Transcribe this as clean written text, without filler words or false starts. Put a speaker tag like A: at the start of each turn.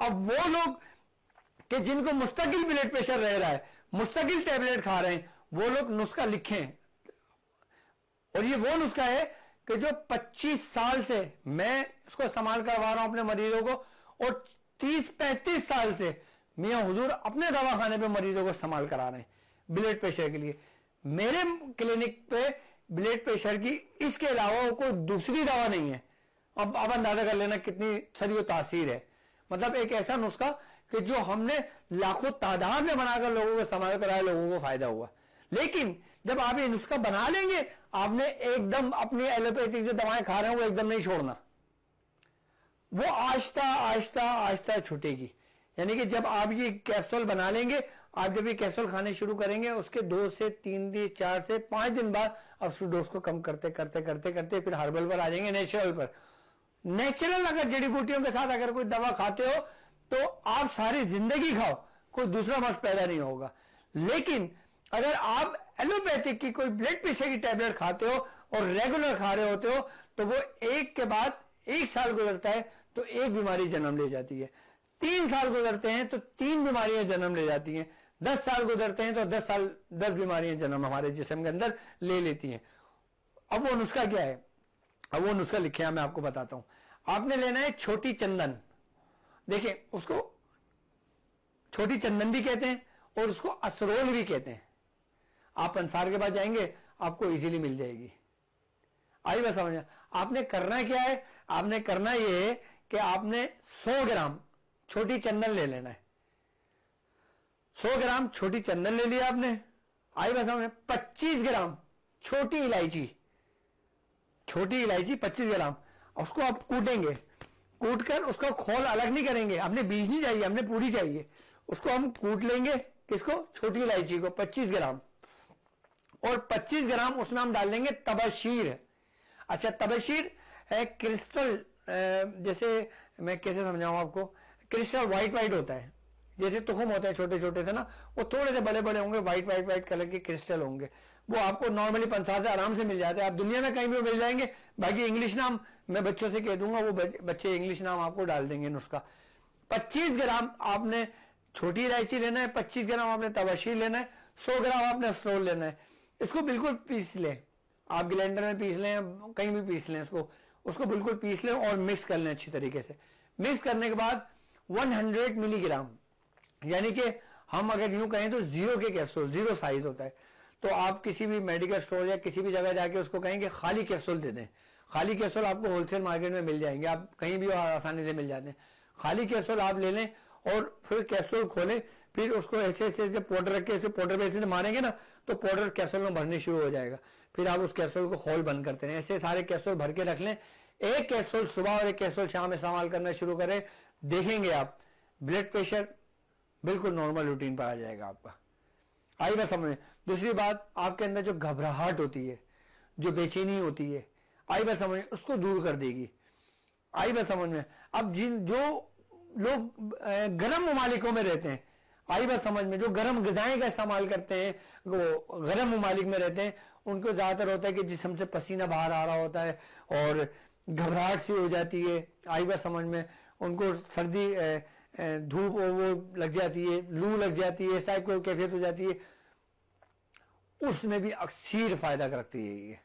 A: अब वो लोग कि जिनको मुस्तकिल ब्लड प्रेशर रह रहा है, मुस्तकिल टेबलेट खा रहे हैं, वो लोग नुस्खा लिखें। और ये वो नुस्खा है कि जो 25 साल से मैं इसको इस्तेमाल करवा रहा हूं अपने मरीजों को, और 30-35 साल से मियां हुजूर अपने दवाखाने पे मरीजों को इस्तेमाल करा रहे हैं ब्लड प्रेशर के लिए। मेरे क्लिनिक पे ब्लड प्रेशर की इसके अलावा कोई दूसरी दवा नहीं है। अब अंदाजा कर लेना कितनी सदी तासीर है। मतलब एक ऐसा नुस्खा कि जो हमने लाखों तादाद में बनाकर लोगों को इस्तेमाल कराया, लोगों को फायदा हुआ। लेकिन जब आप ये नुस्खा बना लेंगे, आपने एकदम अपनी एलोपैथिक जो दवाएं खा रहे हैं वो एकदम नहीं छोड़ना, वो आहिस्ता आहिस्ता आहिस्ता छूटेगी। यानी कि जब आप ये कैप्सूल बना लेंगे, आप जब ये कैप्सूल खाने शुरू करेंगे, उसके 2 से 3 दिन 4 से 5 दिन बाद आप उस डोज को कम करते करते करते करते फिर हर्बल पर आ जाएंगे, नेचुरल पर। नेचुरल अगर जड़ी बूटियों के साथ अगर कोई दवा खाते हो तो आप सारी जिंदगी खाओ, कोई दूसरा मर्ज पैदा नहीं होगा। लेकिन अगर आप एलोपैथिक की कोई ब्लड प्रेशर की टैबलेट खाते हो और रेगुलर खा रहे होते हो, तो वो एक के बाद 1 साल गुजरता है तो एक बीमारी जन्म ले जाती है, 3 साल गुजरते हैं तो 3 बीमारियां जन्म ले जाती हैं, 10 साल गुजरते हैं तो 10 बीमारियां जन्म हमारे जिस्म के अंदर ले लेती हैं। अब वो नुस्खा क्या है? अब वो नुस्खा लिखे मैं आपको बताता हूं। आपने लेना है छोटी चंदन। देखिए, उसको छोटी चंदन भी कहते हैं और उसको असरोल भी कहते हैं। आप अंसार के पास जाएंगे, आपको इजीली मिल जाएगी। आई बात समझ? आपने करना क्या है? आपने करना यह है कि आपने 100 ग्राम छोटी चंदन ले लेना है। 100 ग्राम छोटी चंदन ले लिया आपने। आई बात समझ? 25 ग्राम छोटी इलायची, छोटी इलायची 25 ग्राम, उसको आप कूटेंगे। कूट कर उसका खोल अलग नहीं करेंगे, हमने बीज नहीं चाहिए, हमने पूरी चाहिए। उसको हम कूट लेंगे, किसको? छोटी इलायची को 25 ग्राम। और 25 ग्राम उसमें हम डाल देंगे तबशीर। अच्छा, तबशीर है क्रिस्टल, जैसे मैं कैसे समझाऊं आपको, क्रिस्टल व्हाइट व्हाइट होता है, जैसे तुखम होते हैं छोटे छोटे से ना, वो थोड़े से बड़े बड़े होंगे, व्हाइट व्हाइट व्हाइट कलर के क्रिस्टल होंगे। वो आपको नॉर्मली पंसार से आराम से मिल जाते हैं, आप दुनिया में कहीं भी मिल जाएंगे। बाकी इंग्लिश नाम मैं बच्चों से कह दूंगा, वो बच्चे इंग्लिश नाम आपको डाल देंगे नुस्खा। 25 ग्राम आपने छोटी इलायची लेना है, 25 ग्राम आपने तबशीर लेना है, 100 ग्राम आपने असरोल लेना है। इसको बिल्कुल पीस लें, आप ग्राइंडर में पीस लें, कहीं भी पीस लें, उसको बिल्कुल पीस लें और मिक्स कर लें अच्छी तरीके से। मिक्स करने के बाद 100 मिलीग्राम, यानी कि हम अगर यूं कहें तो 0 के कैप्सूल, 0 साइज होता है, तो आप किसी भी मेडिकल स्टोर या किसी भी जगह जाके उसको कहेंगे खाली कैप्सूल दे दें। खाली कैप्सूल आपको होलसेल मार्केट में मिल जाएंगे, आप कहीं भी आसानी से मिल जाते हैं। खाली कैप्सूल आप ले लें और फिर कैप्सूल खोलें, फिर उसको ऐसे ऐसे पाउडर रख के ऐसे पाउडर पे ऐसे मारेंगे ना, तो पाउडर कैप्सूल में भरने शुरू हो जाएगा। फिर आप उस कैप्सूल को खोल बंद करते हैं, ऐसे सारे कैप्सूल भर के रख लें। एक कैप्सूल सुबह और एक कैप्सूल शाम इस्तेमाल करना शुरू करें, देखेंगे आप ब्लड प्रेशर बिल्कुल नॉर्मल रूटीन पर आ जाएगा आपका। आई बात समझ में? दूसरी बात, आपके अंदर जो घबराहट होती है, जो बेचैनी होती है, आई बात समझ में, उसको दूर कर देगी। आई बात समझ में? अब जो लोग गर्म ममालिकों में रहते हैं, आई बात समझ में, जो गर्म ग़िज़ाएं का इस्तेमाल करते हैं, वो गर्म ममालिक में रहते हैं, उनको ज्यादातर होता है कि जिस्म से पसीना बाहर आ रहा होता है और घबराहट सी हो जाती है। आई बात समझ में? उनको सर्दी, धूप वो लग जाती है, लू लग जाती है, इस टाइप की कैफियत हो जाती है। उसमें भी अक्सर फायदा रखती है ये।